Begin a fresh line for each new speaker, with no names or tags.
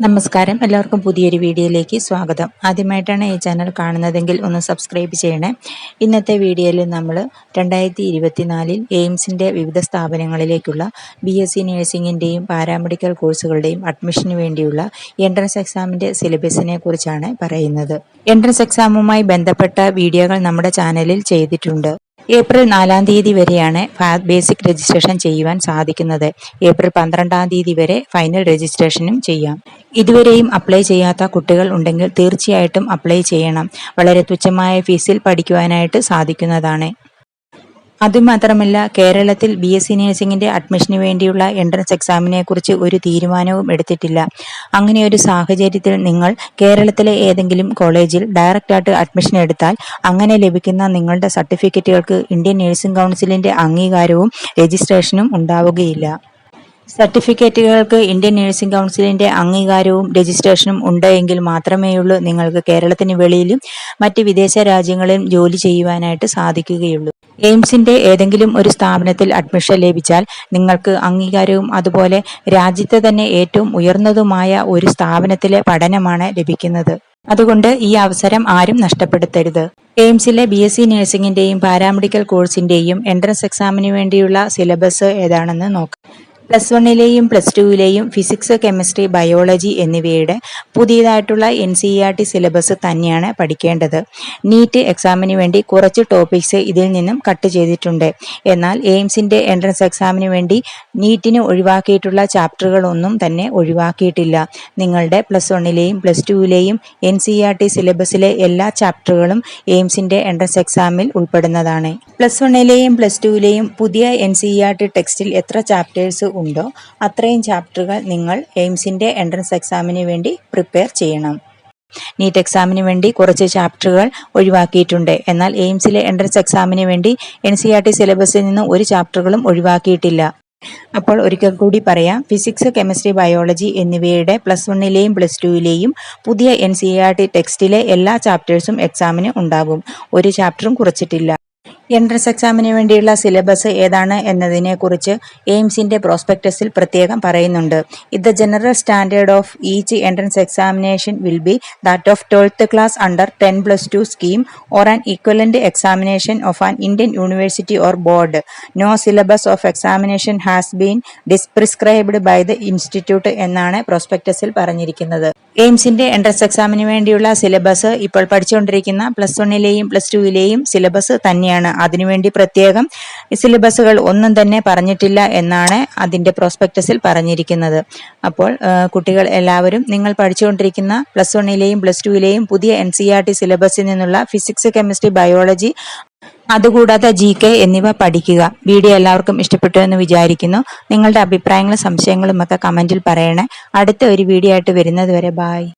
നമസ്കാരം, എല്ലാവർക്കും പുതിയൊരു വീഡിയോയിലേക്ക് സ്വാഗതം. ആദ്യമായിട്ടാണ് ഈ ചാനൽ കാണുന്നതെങ്കിൽ ഒന്ന് സബ്സ്ക്രൈബ് ചെയ്യണേ. ഇന്നത്തെ വീഡിയോയിൽ നമ്മൾ 2024 എയിംസിൻ്റെ വിവിധ സ്ഥാപനങ്ങളിലേക്കുള്ള BSc നഴ്സിംഗിൻ്റെയും പാരാമെഡിക്കൽ കോഴ്സുകളുടെയും അഡ്മിഷന് വേണ്ടിയുള്ള എൻട്രൻസ് എക്സാമിൻ്റെ സിലബസിനെ കുറിച്ചാണ് പറയുന്നത്. എൻട്രൻസ് എക്സാമുമായി ബന്ധപ്പെട്ട വീഡിയോകൾ നമ്മുടെ ചാനലിൽ ചെയ്തിട്ടുണ്ട്. ഏപ്രിൽ 4-ാം തീയതി വരെയാണ് ബേസിക് രജിസ്ട്രേഷൻ ചെയ്യുവാൻ സാധിക്കുന്നത്. ഏപ്രിൽ 12-ാം തീയതി വരെ ഫൈനൽ രജിസ്ട്രേഷനും ചെയ്യാം. ഇതുവരെയും അപ്ലൈ ചെയ്യാത്ത കുട്ടികൾ ഉണ്ടെങ്കിൽ തീർച്ചയായിട്ടും അപ്ലൈ ചെയ്യണം. വളരെ തുച്ഛമായ ഫീസിൽ പഠിക്കുവാനായിട്ട് സാധിക്കുന്നതാണ്. അതുമാത്രമല്ല, കേരളത്തിൽ BSc നഴ്സിംഗിൻ്റെ അഡ്മിഷന് വേണ്ടിയുള്ള എൻട്രൻസ് എക്സാമിനെ കുറിച്ച് ഒരു തീരുമാനവും എടുത്തിട്ടില്ല. അങ്ങനെ ഒരു സാഹചര്യത്തിൽ നിങ്ങൾ കേരളത്തിലെ ഏതെങ്കിലും കോളേജിൽ ഡയറക്റ്റായിട്ട് അഡ്മിഷൻ എടുത്താൽ അങ്ങനെ ലഭിക്കുന്ന നിങ്ങളുടെ സർട്ടിഫിക്കറ്റുകൾക്ക് ഇന്ത്യൻ നഴ്സിംഗ് കൗൺസിലിൻ്റെ അംഗീകാരവും രജിസ്ട്രേഷനും ഉണ്ടാവുകയില്ല. സർട്ടിഫിക്കറ്റുകൾക്ക് ഇന്ത്യൻ നഴ്സിംഗ് കൗൺസിലിൻ്റെ അംഗീകാരവും രജിസ്ട്രേഷനും ഉണ്ടെങ്കിൽ മാത്രമേയുള്ളൂ നിങ്ങൾക്ക് കേരളത്തിന് വെളിയിലും മറ്റ് വിദേശ രാജ്യങ്ങളിലും ജോലി ചെയ്യുവാനായിട്ട് സാധിക്കുകയുള്ളൂ. എയിംസിൻ്റെ ഏതെങ്കിലും ഒരു സ്ഥാപനത്തിൽ അഡ്മിഷൻ ലഭിച്ചാൽ നിങ്ങൾക്ക് അംഗീകാരവും അതുപോലെ രാജ്യത്തെ തന്നെ ഏറ്റവും ഉയർന്നതുമായ ഒരു സ്ഥാപനത്തിലെ പഠനമാണ് ലഭിക്കുന്നത്. അതുകൊണ്ട് ഈ അവസരം ആരും നഷ്ടപ്പെടുത്തരുത്. എയിംസിലെ BSc നഴ്സിംഗിൻ്റെയും പാരാമെഡിക്കൽ കോഴ്സിൻ്റെയും എൻട്രൻസ് എക്സാമിന് വേണ്ടിയുള്ള സിലബസ് ഏതാണെന്ന് നോക്കാം. +1-ലെയും +2-ലെയും ഫിസിക്സ്, കെമിസ്ട്രി, ബയോളജി എന്നിവയുടെ പുതിയതായിട്ടുള്ള NCERT സിലബസ് തന്നെയാണ് പഠിക്കേണ്ടത്. നീറ്റ് എക്സാമിന് വേണ്ടി കുറച്ച് ടോപ്പിക്സ് ഇതിൽ നിന്നും കട്ട് ചെയ്തിട്ടുണ്ട്. എന്നാൽ എയിംസിൻ്റെ എൻട്രൻസ് എക്സാമിന് വേണ്ടി നീറ്റിന് ഒഴിവാക്കിയിട്ടുള്ള ചാപ്റ്ററുകളൊന്നും തന്നെ ഒഴിവാക്കിയിട്ടില്ല. നിങ്ങളുടെ +1-ലെയും +2-ലെയും NCERT സിലബസിലെ എല്ലാ ചാപ്റ്ററുകളും എയിംസിൻ്റെ എൻട്രൻസ് എക്സാമിൽ ഉൾപ്പെടുന്നതാണ്. +1-ലെയും +2-ലെയും പുതിയ NCERT ടെക്സ്റ്റിൽ എത്ര ചാപ്റ്റേഴ്സ് ഉണ്ടോ അത്രയും ചാപ്റ്ററുകൾ നിങ്ങൾ എയിംസിൻ്റെ എൻട്രൻസ് എക്സാമിന് വേണ്ടി പ്രിപ്പയർ ചെയ്യണം. നീറ്റ് എക്സാമിന് വേണ്ടി കുറച്ച് ചാപ്റ്ററുകൾ ഒഴിവാക്കിയിട്ടുണ്ട്. എന്നാൽ എയിംസിലെ എൻട്രൻസ് എക്സാമിന് വേണ്ടി NCERT സിലബസിൽ നിന്ന് ഒരു ചാപ്റ്ററുകളും ഒഴിവാക്കിയിട്ടില്ല. അപ്പോൾ ഒരിക്കൽ കൂടി പറയാം, ഫിസിക്സ്, കെമിസ്ട്രി, ബയോളജി എന്നിവയുടെ +1-ലെയും +2-ലെയും പുതിയ NCERT ടെക്സ്റ്റിലെ എല്ലാ ചാപ്റ്റേഴ്സും എക്സാമിന് ഉണ്ടാകും. ഒരു ചാപ്റ്ററും കുറച്ചിട്ടില്ല. എൻട്രൻസ് എക്സാമിന് വേണ്ടിയുള്ള സിലബസ് ഏതാണ് എന്നതിനെ കുറിച്ച് എയിംസിൻ്റെ പ്രോസ്പെക്ടസിൽ പ്രത്യേകം പറയുന്നുണ്ട്. The general standard of each entrance examination will be that of 12th class under 10+2 scheme or an equivalent examination of an Indian university or board. No syllabus of examination has been prescribed by the institute എന്നാണ് പ്രോസ്പെക്ടസിൽ പറഞ്ഞിരിക്കുന്നത്. എയിംസിൻ്റെ entrance എക്സാമിന് വേണ്ടിയുള്ള syllabus ഇപ്പോൾ പഠിച്ചുകൊണ്ടിരിക്കുന്ന +1-ലെയും +2-ലെയും syllabus തന്നെയാണ്. അതിനുവേണ്ടി പ്രത്യേകം സിലബസുകൾ ഒന്നും തന്നെ പറഞ്ഞിട്ടില്ല എന്നാണ് അതിൻ്റെ പ്രോസ്പെക്ടസിൽ പറഞ്ഞിരിക്കുന്നത്. അപ്പോൾ കുട്ടികൾ എല്ലാവരും നിങ്ങൾ പഠിച്ചുകൊണ്ടിരിക്കുന്ന +1-ലെയും +2-ലെയും പുതിയ NCERT സിലബസിൽ നിന്നുള്ള ഫിസിക്സ്, കെമിസ്ട്രി, ബയോളജി അതുകൂടാതെ GK എന്നിവ പഠിക്കുക. വീഡിയോ എല്ലാവർക്കും ഇഷ്ടപ്പെട്ടു എന്ന് വിചാരിക്കുന്നു. നിങ്ങളുടെ അഭിപ്രായങ്ങളും സംശയങ്ങളും ഒക്കെ കമൻറ്റിൽ പറയണേ. അടുത്ത ഒരു വീഡിയോ ആയിട്ട് വരുന്നത് വരെ ബായ്.